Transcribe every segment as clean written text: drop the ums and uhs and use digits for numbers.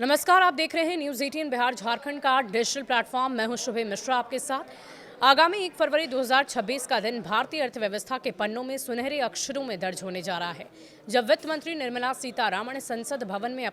नमस्कार, आप देख रहे हैं न्यूज़ 18 बिहार झारखंड का डिजिटल प्लेटफॉर्म। मैं हूं शुभे मिश्रा आपके साथ। आगामी 1 फरवरी 2026 का दिन भारतीय अर्थव्यवस्था के पन्नों में सुनहरे अक्षरों में दर्ज होने जा रहा है, जब वित्त मंत्री निर्मला सीतारामन संसद भवन में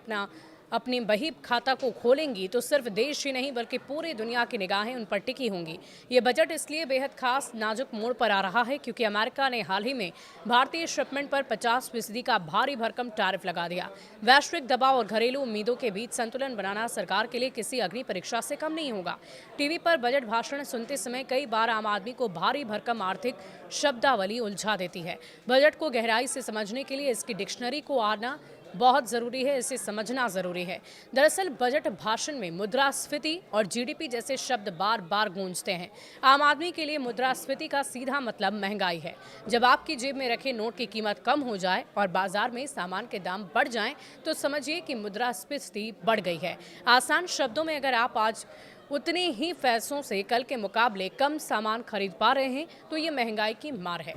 अपनी बही खाता को खोलेंगी तो सिर्फ देश ही नहीं बल्कि पूरी दुनिया की निगाहें उन पर टिकी होंगी। ये बजट इसलिए बेहद खास नाजुक मोड़ पर आ रहा है क्योंकि अमेरिका ने हाल ही में भारतीय शिपमेंट पर 50% का भारी भरकम टैरिफ लगा दिया। वैश्विक दबाव और घरेलू उम्मीदों के बीच संतुलन बनाना सरकार के लिए किसी अग्नि परीक्षा से कम नहीं होगा। टीवी पर बजट भाषण सुनते समय कई बार आम आदमी को भारी भरकम आर्थिक शब्दावली उलझा देती है। बजट को गहराई से समझने के लिए इसकी डिक्शनरी को आना बहुत जरूरी है, इसे समझना जरूरी है। दरअसल बजट भाषण में मुद्रास्फीति और जीडीपी जैसे शब्द बार बार गूंजते हैं। आम आदमी के लिए मुद्रास्फीति का सीधा मतलब महंगाई है। जब आपकी जेब में रखे नोट की कीमत कम हो जाए और बाजार में सामान के दाम बढ़ जाएं, तो समझिए कि मुद्रास्फीति बढ़ गई है। आसान शब्दों में, अगर आप आज उतने ही पैसों से कल के मुकाबले कम सामान खरीद पा रहे हैं तो ये महंगाई की मार है।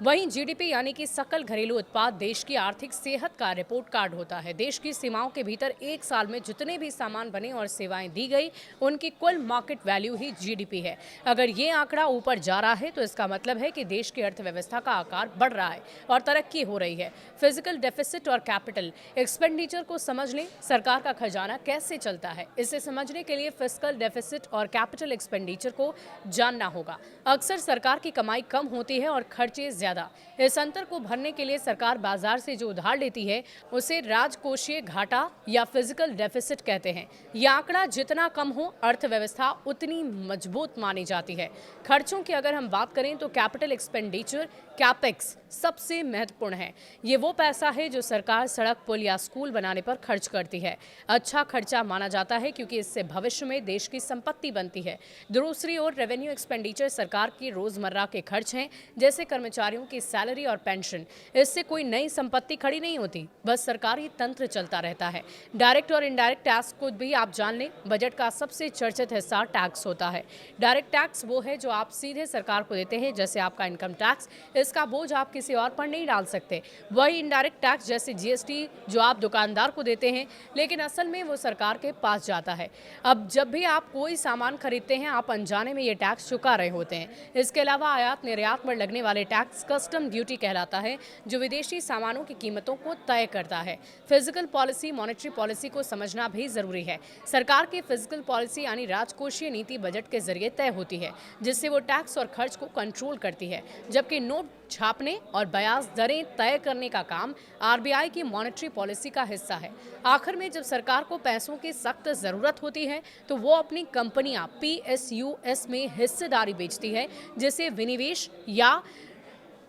वहीं जीडीपी यानी कि सकल घरेलू उत्पाद देश की आर्थिक सेहत का रिपोर्ट कार्ड होता है। देश की सीमाओं के भीतर एक साल में जितने भी सामान बने और सेवाएं दी गई, उनकी कुल मार्केट वैल्यू ही जीडीपी है। अगर ये आंकड़ा ऊपर जा रहा है तो इसका मतलब है कि देश की अर्थव्यवस्था का आकार बढ़ रहा है और तरक्की हो रही है। फिजिकल डेफिसिट और कैपिटल एक्सपेंडिचर को समझ लें, सरकार का खजाना कैसे चलता है। इसे समझने के लिए फिजिकल डेफिसिट और कैपिटल एक्सपेंडिचर को जानना होगा। अक्सर सरकार की कमाई कम होती है और खर्चे ज्यादा। इस अंतर को भरने के लिए सरकार बाजार से जो उधार लेती है उसे राजकोषीय घाटा या फिजिकल डेफिसिट कहते हैं। यह आंकड़ा जितना कम हो, अर्थव्यवस्था उतनी मजबूत मानी जाती है। खर्चों की अगर हम बात करें तो कैपिटल एक्सपेंडिचर कैपेक्स सबसे महत्वपूर्ण है। ये वो पैसा है जो सरकार सड़क, पुल या स्कूल बनाने पर खर्च करती है। अच्छा खर्चा माना जाता है क्योंकि इससे भविष्य में देश की संपत्ति बनती है। दूसरी ओर रेवेन्यू एक्सपेंडिचर सरकार की रोजमर्रा के खर्च हैं, जैसे कर्मचारियों की सैलरी और पेंशन। इससे कोई नई संपत्ति खड़ी नहीं होती, बस सरकारी तंत्र चलता रहता है। डायरेक्ट और इनडायरेक्ट टैक्स को भी आप जान लें, बजट का सबसे चर्चित हिस्सा टैक्स होता है। डायरेक्ट टैक्स वो है जो आप सीधे सरकार को देते हैं, जैसे आपका इनकम टैक्स। इसका बोझ आप किसी और पर नहीं डाल सकते। वही इनडायरेक्ट टैक्स जैसे जीएसटी जो आप दुकानदार को देते हैं, लेकिन असल में वो सरकार के पास जाता है। अब जब भी आप कोई सामान खरीदते हैं, आप अनजाने में ये टैक्स चुका रहे होते हैं। इसके अलावा आयात निर्यात पर लगने वाले टैक्स कस्टम ड्यूटी कहलाता है, जो विदेशी सामानों की कीमतों को तय करता है। फिजिकल पॉलिसी, मॉनेटरी पॉलिसी को समझना भी जरूरी है। सरकार की फिजिकल पॉलिसी यानी राजकोषीय नीति बजट के जरिए तय होती है, जिससे वो टैक्स और खर्च को कंट्रोल करती है, जबकि नोट छापने और ब्याज दरें तय करने का काम आरबीआई की मॉनेटरी पॉलिसी का हिस्सा है। आखिर में जब सरकार को पैसों की सख्त जरूरत होती है तो वो अपनी कंपनियां पीएसयूएस में हिस्सेदारी बेचती है, जिसे विनिवेश या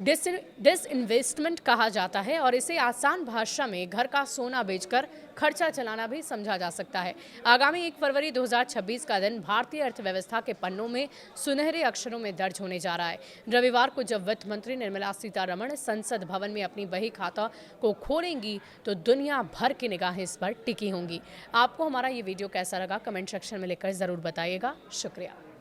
डिसइन्वेस्टमेंट कहा जाता है, और इसे आसान भाषा में घर का सोना बेचकर खर्चा चलाना भी समझा जा सकता है। आगामी 1 फरवरी 2026 का दिन भारतीय अर्थव्यवस्था के पन्नों में सुनहरे अक्षरों में दर्ज होने जा रहा है। रविवार को जब वित्त मंत्री निर्मला सीतारमण संसद भवन में अपनी बही खाता को खोलेंगी तो दुनिया भर की निगाहें इस पर टिकी होंगी। आपको हमारा ये वीडियो कैसा लगा, कमेंट सेक्शन में लिखकर जरूर बताइएगा। शुक्रिया।